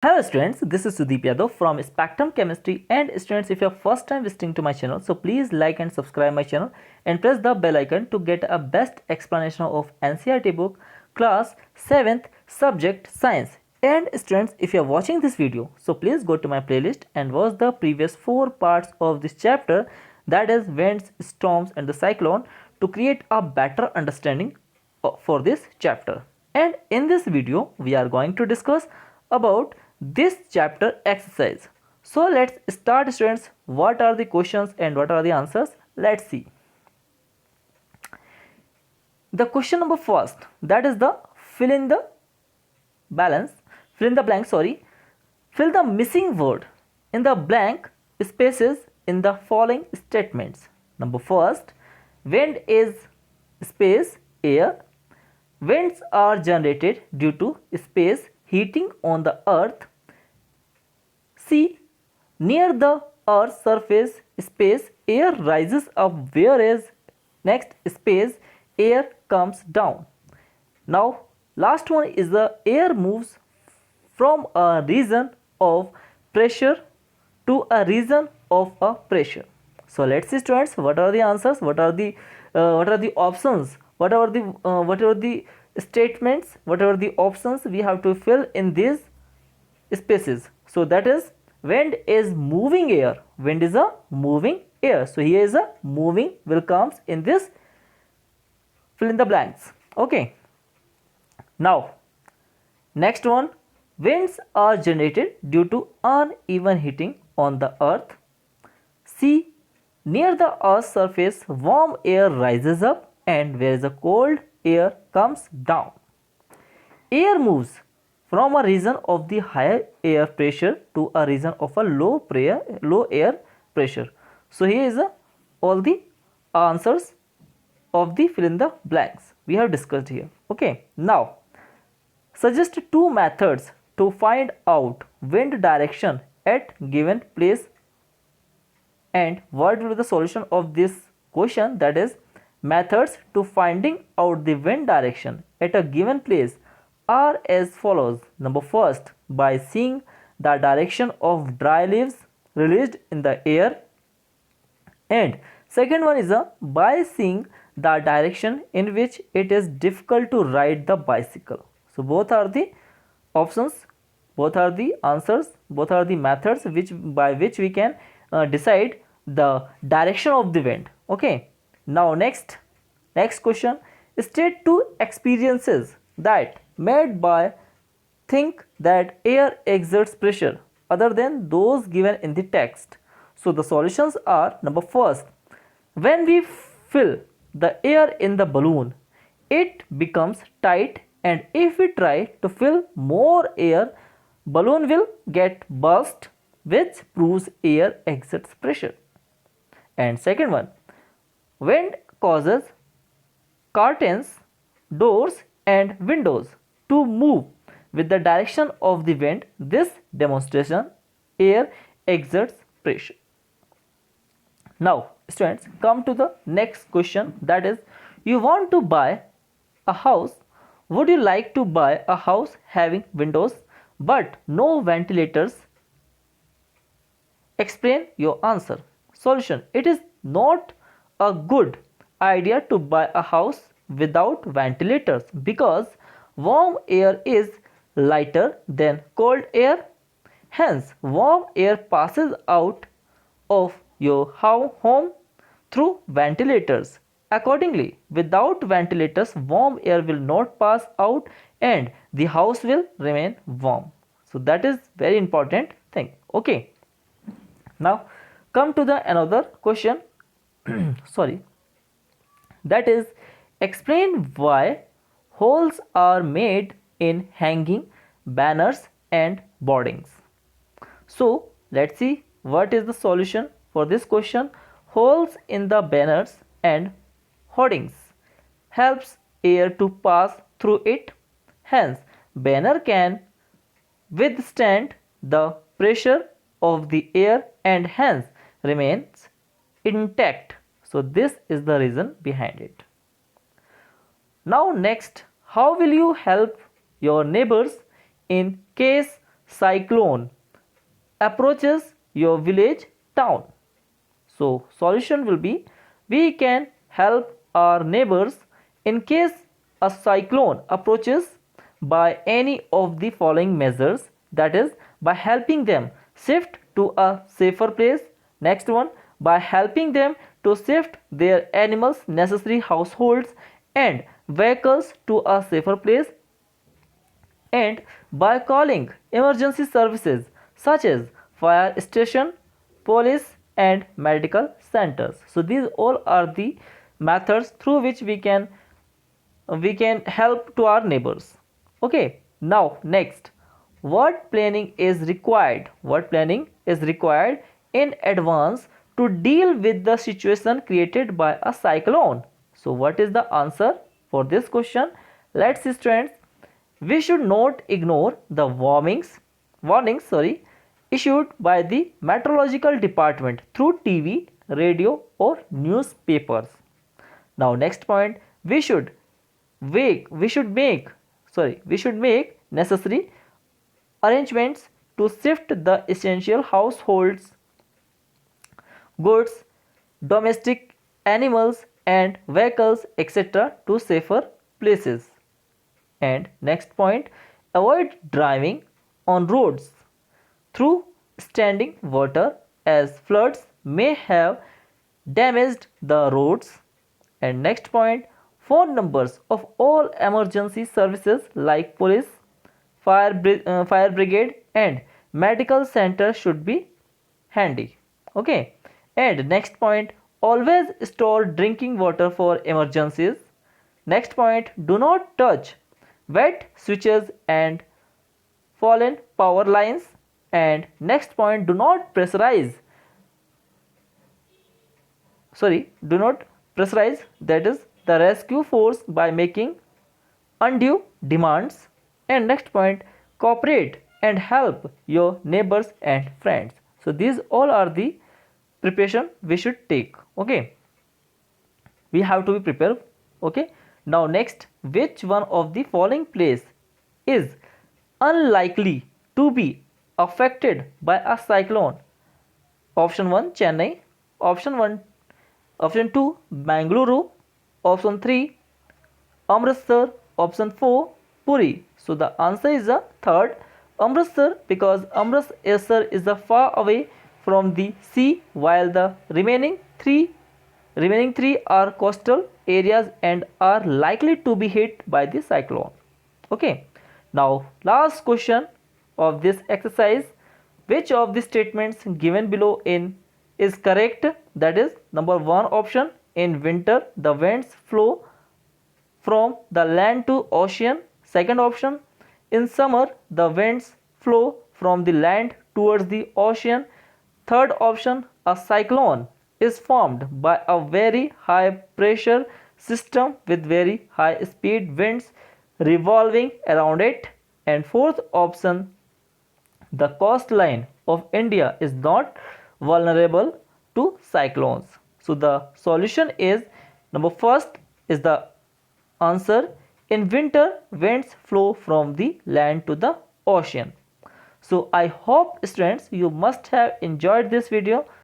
Hello students, this is Sudeep Yadav from Spectrum Chemistry, and students, if you are first time visiting to my channel, so please like and subscribe my channel and press the bell icon to get a best explanation of NCERT book class 7th subject science. And students, if you are watching this video, so please go to my playlist and watch the previous 4 parts of this chapter, that is winds, storms and the cyclone, to create a better understanding for this chapter. And in this video we are going to discuss about this chapter exercise. So let's start students. What are the questions and what are the answers? Let's see. The question number first, that is the fill in the blank, fill the missing word in the blank spaces in the following statements. Number first, wind is space air. Winds are generated due to space heating on the earth. C. Near the earth's surface space air rises up, whereas next space air comes down. Now last one is the air moves from a region of pressure to a region of a pressure. So let's see students, what are the answers, what are the options, whatever the statements, whatever the options we have to fill in these spaces. So that is, wind is moving air. Wind is a moving air. So here is a moving will comes in this fill in the blanks. Okay. Now next one, winds are generated due to uneven heating on the earth. C. Near the earth's surface warm air rises up, and where the cold air comes down. Air moves from a region of the higher air pressure to a region of a low air pressure. So here is all the answers of the fill in the blanks we have discussed here. Okay, now suggest 2 methods to find out wind direction at given place, and what will be the solution of this question, that is, methods to finding out the wind direction at a given place are as follows. Number first, by seeing the direction of dry leaves released in the air, and second one is by seeing the direction in which it is difficult to ride the bicycle. So both are the options, both are the answers, both are the methods by which we can decide the direction of the wind. Okay, now next question, state 2 experiences that made by think that air exerts pressure other than those given in the text. So the solutions are, number first, when we fill the air in the balloon, it becomes tight, and if we try to fill more air, balloon will get burst, which proves air exerts pressure. And second one, wind causes curtains, doors and windows to move with the direction of the wind. This demonstration air exerts pressure. Now students, come to the next question, that is, you want to buy a house. Would you like to buy a house having windows but no ventilators? Explain your answer. Solution: it is not a good idea to buy a house without ventilators, because warm air is lighter than cold air. Hence, warm air passes out of your home through ventilators. Accordingly, without ventilators, warm air will not pass out and the house will remain warm. So that is very important thing. Okay. Now come to the another question. Sorry. That is, explain why holes are made in hanging banners and boardings. So let's see what is the solution for this question. Holes in the banners and hoardings helps air to pass through it. Hence, banner can withstand the pressure of the air and hence remains intact. So this is the reason behind it. Now next, how will you help your neighbors in case cyclone approaches your village, town. So solution will be, we can help our neighbors in case a cyclone approaches by any of the following measures, that is by helping them shift to a safer place. Next one, by helping them to shift their animals, necessary households and vehicles to a safer place, and by calling emergency services such as fire station, police and medical centers. So these all are the methods through which we can help to our neighbors. Okay, now next, what planning is required? What planning is required in advance to deal with the situation created by a cyclone? So what is the answer for this question? Let's see, students. We should not ignore the warnings issued by the meteorological department through TV, radio or newspapers. Now next point, we should make necessary arrangements to shift the essential households goods, domestic animals and vehicles etc. to safer places. And next point, avoid driving on roads through standing water as floods may have damaged the roads. And next point, phone numbers of all emergency services like police, fire brigade and medical center should be handy. Okay. And next point, always store drinking water for emergencies. Next point, do not touch wet switches and fallen power lines. And next point, do not pressurize, that is the rescue force by making undue demands. And next point, cooperate and help your neighbors and friends. So these all are the preparation we should take. Okay, we have to be prepared. Okay, now next, which one of the following place is unlikely to be affected by a cyclone? Option 1 Chennai, option 2 Bangalore, option 3 Amritsar, option 4 Puri. So the answer is the third, Amritsar, because Amritsar is the far away from the sea, while the remaining three are coastal areas and are likely to be hit by the cyclone. Okay, now last question of this exercise, which of the statements given below is correct? That is number 1 option, in winter the winds flow from the land to ocean. Second option, in summer the winds flow from the land towards the ocean. Third option, a cyclone is formed by a very high pressure system with very high speed winds revolving around it. And fourth option, the coastline of India is not vulnerable to cyclones. So the solution is number first is the answer, in winter winds flow from the land to the ocean. So I hope students you must have enjoyed this video.